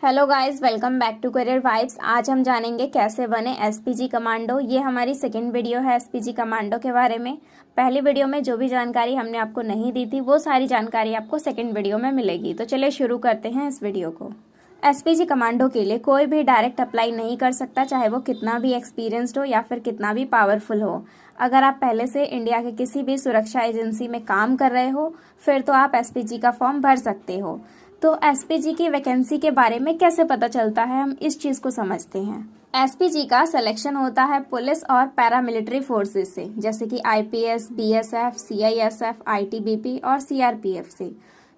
Hello guys, welcome back to Career Vibes. आज हम जानेंगे कैसे बने एसपीजी कमांडो। ये हमारी सेकंड वीडियो है एसपीजी कमांडो के बारे में। पहली वीडियो में जो भी जानकारी हमने आपको नहीं दी थी वो सारी जानकारी आपको सेकंड वीडियो में मिलेगी। तो चलिए शुरू करते हैं इस वीडियो को। एसपीजी कमांडो के लिए कोई भी डायरेक्ट अप्लाई नहीं कर सकता, चाहे वो कितना भी एक्सपीरियंस्ड हो या फिर कितना भी पावरफुल हो। अगर आप पहले से इंडिया के किसी भी सुरक्षा एजेंसी में काम कर रहे हो फिर तो आप एसपीजी का फॉर्म भर सकते हो। तो एसपीजी की वैकेंसी के बारे में कैसे पता चलता है, हम इस चीज को समझते हैं। एसपीजी का सिलेक्शन होता है पुलिस और पैरामिलिट्री फोर्सेस से, जैसे कि आईपीएस, बीएसएफ, सीआईएसएफ, आईटीबीपी और सीआरपीएफ से।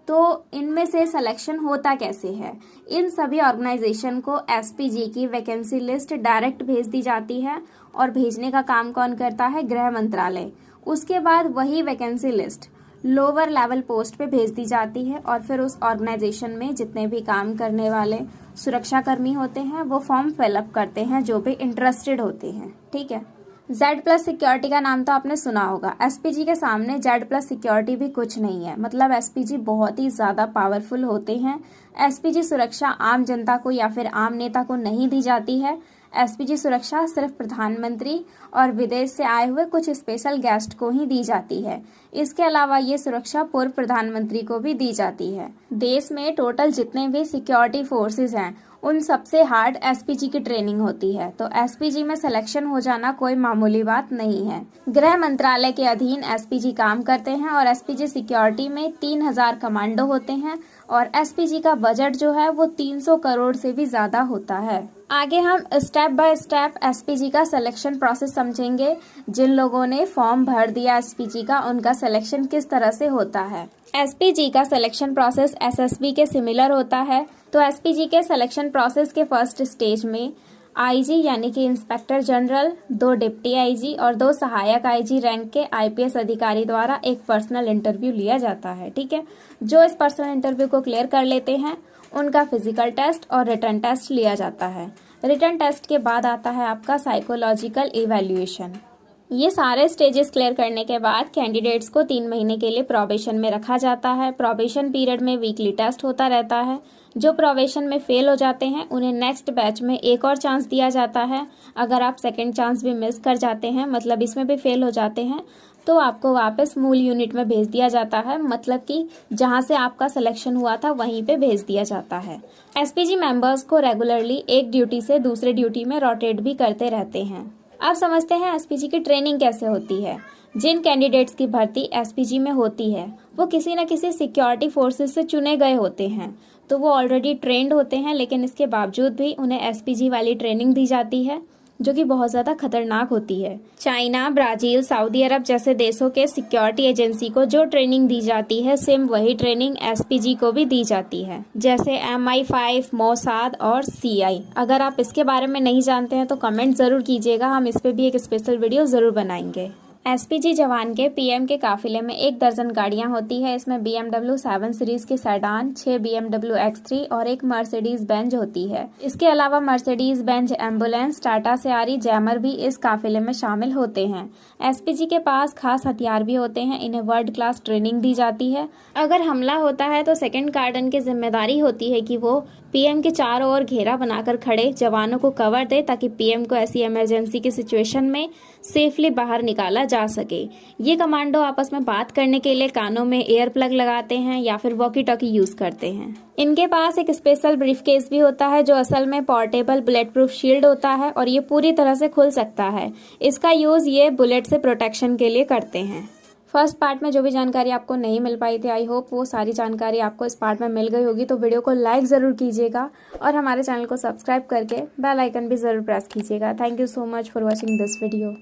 तो इनमें से सिलेक्शन होता कैसे है? इन सभी ऑर्गेनाइजेशन को एसपीजी की वैकेंसी लिस्ट डायरेक्ट भेज दी जाती है और भेजने का काम कौन करता है? गृह मंत्रालय। उसके बाद वही vacancy list lower level post पे भेज दी जाती है और फिर उस ऑर्गेनाइजेशन में जितने भी काम करने वाले सुरक्षाकर्मी होते हैं वो फॉर्म फिलअप करते हैं, जो भी इंटरेस्टेड होते हैं। ठीक है। Z+ सिक्योरिटी का नाम तो आपने सुना होगा। एसपीजी के सामने Z+ सिक्योरिटी भी कुछ नहीं है। मतलब एसपीजी बहुत ही ज्यादा पावरफुल होते हैं। एसपीजी सुरक्षा आम जनता को या फिर आम नेता को नहीं दी जाती है। एसपीजी सुरक्षा सिर्फ प्रधानमंत्री और विदेश से आए हुए कुछ स्पेशल गेस्ट को ही दी जाती है। इसके अलावा ये सुरक्षा पूर्व प्रधानमंत्री को भी दी जाती है। देश में टोटल जितने भी सिक्योरिटी फोर्सेस हैं उन सबसे हार्ड एसपीजी की ट्रेनिंग होती है। तो एसपीजी में सिलेक्शन हो जाना कोई मामूली बात नहीं है। गृह मंत्रालय के अधीन एसपीजी काम करते हैं और एसपीजी सिक्योरिटी में 3000 कमांडो होते हैं और एसपीजी का बजट जो है वो 300 करोड़ से भी ज्यादा होता है। आगे हम स्टेप बाय स्टेप एसपीजी का सिलेक्शन प्रोसेस समझेंगे। जिन लोगों ने फॉर्म भर दिया एसपीजी का, उनका सिलेक्शन किस तरह से होता है। एसपीजी का सिलेक्शन प्रोसेस एसएसबी के सिमिलर होता है। तो एसपीजी के सिलेक्शन प्रोसेस के फर्स्ट स्टेज में आईजी यानी कि इंस्पेक्टर जनरल, 2 डिप्टी आईजी और 2 सहायक आईजी रैंक के आईपीएस अधिकारी द्वारा एक पर्सनल इंटरव्यू लिया जाता है। ठीक है। जो इस पर्सनल इंटरव्यू को क्लियर कर लेते हैं उनका फिजिकल टेस्ट और रिटन टेस्ट लिया जाता है। रिटन टेस्ट के बाद आता है आपका साइकोलॉजिकल इवैल्यूएशन। ये सारे स्टेजेस क्लियर करने के बाद कैंडिडेट्स को 3 महीने के लिए प्रोबेशन में रखा जाता है। प्रोबेशन पीरियड में वीकली टेस्ट होता रहता है। जो प्रोबेशन में फेल हो जाते हैं उन्हें नेक्स्ट बैच में एक और चांस दिया जाता है। अगर आप सेकंड चांस भी मिस कर जाते हैं, मतलब इसमें भी फेल हो जाते हैं, तो आपको वापस मूल यूनिट में भेज दिया जाता है। मतलब कि जहां से आपका सिलेक्शन हुआ था वहीं पे भेज दिया जाता है। एसपीजी मेंबर्स को रेगुलरली एक ड्यूटी से दूसरे ड्यूटी में रोटेट भी करते रहते हैं। अब समझते हैं एसपीजी की ट्रेनिंग कैसे होती है। जिन कैंडिडेट्स की भर्ती एसपीजी में होती है वो किसी न किसी सिक्योरिटी फोर्सेस से चुने गए होते हैं। तो वो ऑलरेडी ट्रेंड होते हैं, लेकिन इसके बावजूद भी उन्हें एसपीजी वाली ट्रेनिंग दी जाती है जो कि बहुत ज्यादा खतरनाक होती है। चाइना, ब्राजील, सऊदी अरब जैसे देशों के सिक्योरिटी एजेंसी को जो ट्रेनिंग दी जाती है सेम वही ट्रेनिंग एसपीजी को भी दी जाती है, जैसे MI5, मोसाद और CI। अगर आप इसके बारे में नहीं जानते हैं तो कमेंट जरूर कीजिएगा, हम इस पे भी एक स्पेशल वीडियो जरूर बनाएंगे। एसपीजी जवान के पीएम के काफिले में 1 दर्जन गाड़ियां होती है। इसमें BMW 7 सीरीज की सेडान, 6 BMW X3 और 1 मर्सिडीज बेंज होती है। इसके अलावा मर्सिडीज बेंज एम्बुलेंस, टाटा से आ रही जैमर भी इस काफिले में शामिल होते हैं। एसपीजी के पास खास हथियार भी होते हैं। इन्हें वर्ल्ड क्लास ट्रेनिंग दी जाती है। अगर हमला होता है तो सेकेंड कार्डन की जिम्मेदारी होती है कि वो पीएम के चारों ओर घेरा बनाकर खड़े जवानों को कवर दे, ताकि पीएम को ऐसी इमरजेंसी की सिचुएशन में सेफली बाहर निकाला जा सके। ये कमांडो आपस में बात करने के लिए कानों में एयर प्लग लगाते हैं या फिर वॉकी टॉकी यूज करते हैं। इनके पास एक स्पेशल ब्रीफकेस भी होता है जो असल में पोर्टेबल बुलेट प्रूफ शील्ड होता है और ये पूरी तरह से खुल सकता है। इसका यूज ये बुलेट से प्रोटेक्शन के लिए करते हैं। फर्स्ट पार्ट में जो भी जानकारी आपको नहीं मिल पाई थी, आई होप वो सारी जानकारी आपको इस पार्ट में मिल गई होगी। तो वीडियो को लाइक जरूर कीजिएगा और हमारे चैनल को सब्सक्राइब करके बेल आइकन भी जरूर प्रेस कीजिएगा। Thank you so much for watching this video.